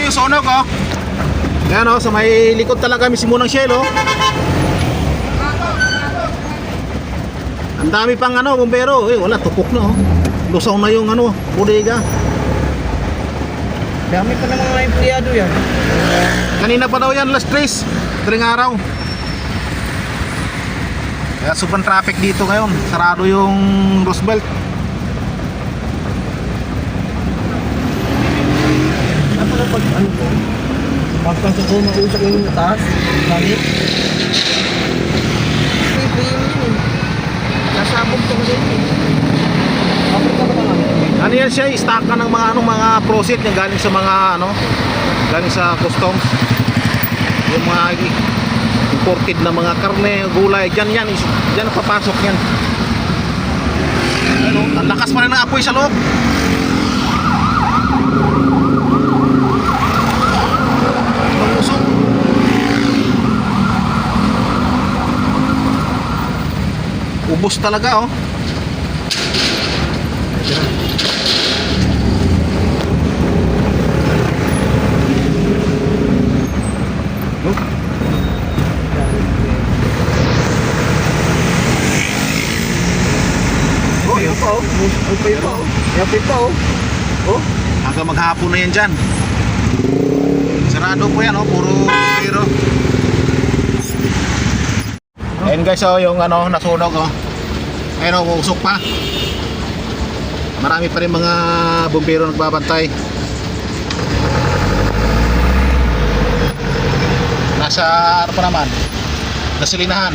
yung sunog oh. Ayan oh, sa may likod talaga mismo ng Shell oh. Ang dami pang ano, bumbero. Eh, wala, tupok na oh. Lusaw na yung ano, bodega. Dami pa ng mga empleyado yan. Kanina pa daw yan, last trace. Daling araw. Kaya sobrang traffic dito ngayon. Sarado yung Roosevelt. Ano na pag ano po? Pagpasok ko mausok yung taas. Langit. Pipiliin yun eh. Nasabog ko kasi yun eh. Bakit ka ba naman? Ano yan siya, stock ka ng mga ano, mga proceed yung galing sa mga ano, galing sa customs. Yung mga imported na mga karne, gulay, dyan ang papasok yan. Ano, ang lakas pa rin ng apoy sa loob. Pangusok. Ubos talaga oh. Yan pa oh. Upay pa oh. Yapay pa oh. Oh. Hanggang maghapon na yan dyan. Sarado po yan oh, puro pero. Ayun guys oh, yung ano, nasunog oh. Ayun oh, usok pa. Marami pa rin mga bumbero nagbabantay. Nasa ano pa naman, gasolinahan.